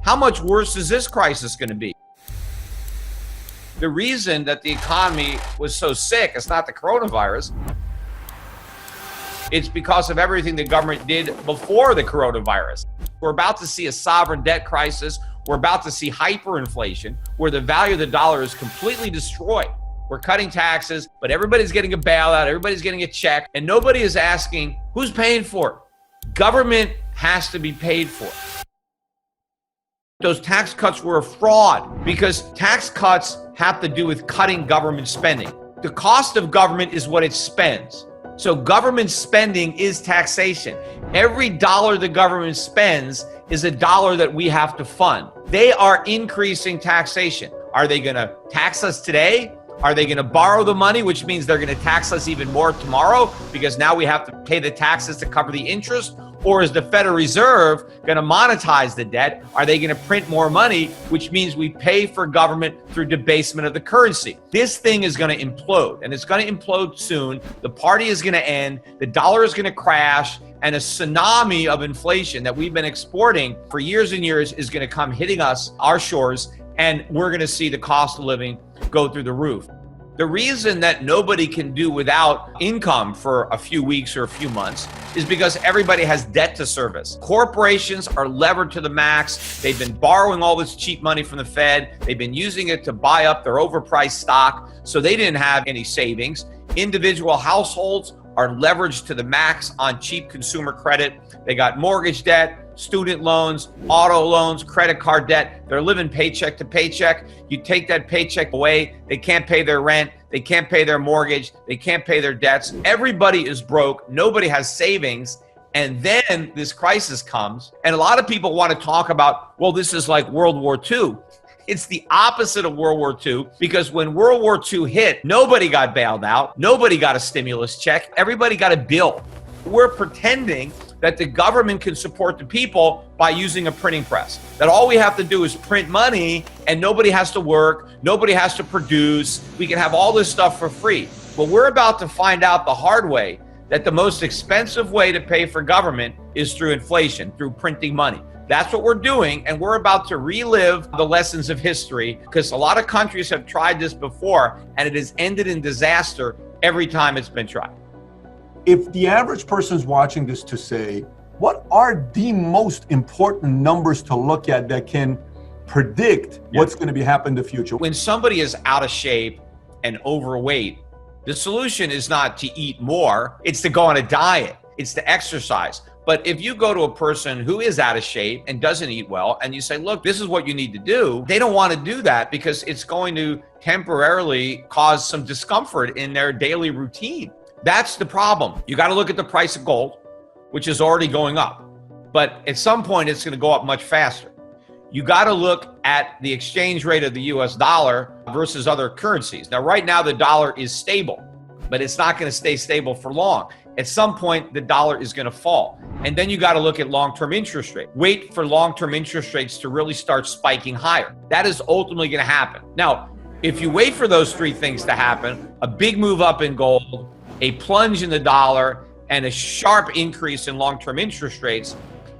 How much worse is this crisis going to be? The reason that the economy was so sick, it's not the coronavirus. It's because of everything the government did before the coronavirus. We're about to see a sovereign debt crisis. We're about to see hyperinflation, where the value of the dollar is completely destroyed. We're cutting taxes, but everybody's getting a bailout, everybody's getting a check, and nobody is asking who's paying for it. Government has to be paid for. Those tax cuts were a fraud because tax cuts have to do with cutting government spending. The cost of government is what it spends. So government spending is taxation. Every dollar the government spends is a dollar that we have to fund. They are increasing taxation. Are they going to tax us today? Are they going to borrow the money, which means they're going to tax us even more tomorrow because now we have to pay the taxes to cover the interest? Or is the Federal Reserve going to monetize the debt? Are they going to print more money, which means we pay for government through debasement of the currency? This thing is going to implode, and it's going to implode soon. The party is going to end. The dollar is going to crash, and a tsunami of inflation that we've been exporting for years and years is going to come hitting us, our shores, and we're going to see the cost of living go through the roof. The reason that nobody can do without income for a few weeks or a few months is because everybody has debt to service. Corporations are levered to the max. They've been borrowing all this cheap money from the Fed. They've been using it to buy up their overpriced stock, so they didn't have any savings. Individual households are leveraged to the max on cheap consumer credit. They got mortgage debt, student loans, auto loans, credit card debt. They're living paycheck to paycheck. You take that paycheck away, they can't pay their rent, they can't pay their mortgage, they can't pay their debts. Everybody is broke, nobody has savings. And then this crisis comes, and a lot of people want to talk about, well, this is like World War II. It's the opposite of World War II, because when World War II hit, nobody got bailed out, nobody got a stimulus check, everybody got a bill. We're pretending that the government can support the people by using a printing press. That all we have to do is print money and nobody has to work, nobody has to produce, we can have all this stuff for free. Well, we're about to find out the hard way that the most expensive way to pay for government is through inflation, through printing money. That's what we're doing, and we're about to relive the lessons of history because a lot of countries have tried this before and it has ended in disaster every time it's been tried. If the average person's watching this to say, what are the most important numbers to look at that can predict what's going to be happening in the future? When somebody is out of shape and overweight, the solution is not to eat more, it's to go on a diet, it's to exercise. But if you go to a person who is out of shape and doesn't eat well, and you say, look, this is what you need to do, they don't want to do that because it's going to temporarily cause some discomfort in their daily routine. That's the problem. You got to look at the price of gold, which is already going up. But at some point, it's going to go up much faster. You got to look at the exchange rate of the US dollar versus other currencies. Now, right now, the dollar is stable, but it's not going to stay stable for long. At some point, the dollar is going to fall. And then you got to look at long-term interest rate. Wait for long-term interest rates to really start spiking higher. That is ultimately going to happen. Now, if you wait for those three things to happen, a big move up in gold, a plunge in the dollar, and a sharp increase in long-term interest rates,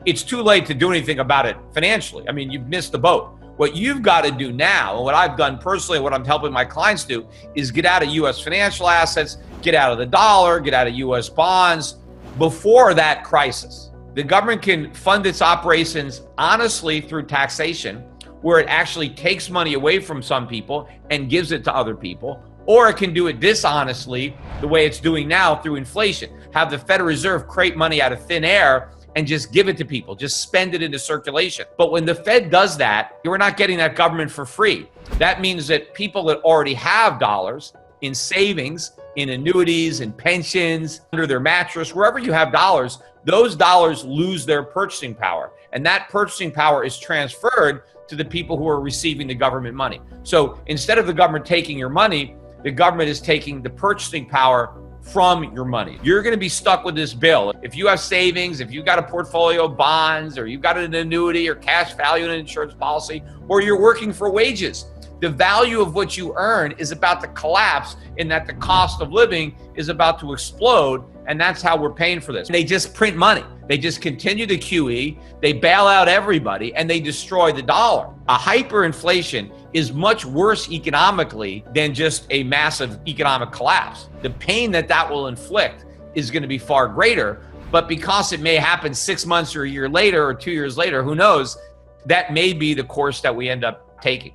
it's too late to do anything about it financially. I mean, you've missed the boat. What you've got to do now, and what I've done personally, what I'm helping my clients do, is get out of U.S. financial assets, get out of the dollar, get out of U.S. bonds before that crisis. The government can fund its operations honestly through taxation, where it actually takes money away from some people and gives it to other people, or it can do it dishonestly the way it's doing now through inflation. Have the Federal Reserve create money out of thin air and just give it to people, just spend it into circulation. But when the Fed does that, you're not getting that government for free. That means that people that already have dollars in savings, in annuities, in pensions, under their mattress, wherever you have dollars, those dollars lose their purchasing power. And that purchasing power is transferred to the people who are receiving the government money. So instead of the government taking your money, the government is taking the purchasing power from your money. You're going to be stuck with this bill. If you have savings, if you've got a portfolio of bonds, or you've got an annuity or cash value in an insurance policy, or you're working for wages, The value of what you earn is about to collapse, in that the cost of living is about to explode, and that's how we're paying for this. They just print money. They just continue the QE, they bail out everybody, and they destroy the dollar. A hyperinflation is much worse economically than just a massive economic collapse. The pain that that will inflict is going to be far greater, but because it may happen 6 months or a year later or 2 years later, who knows, that may be the course that we end up taking.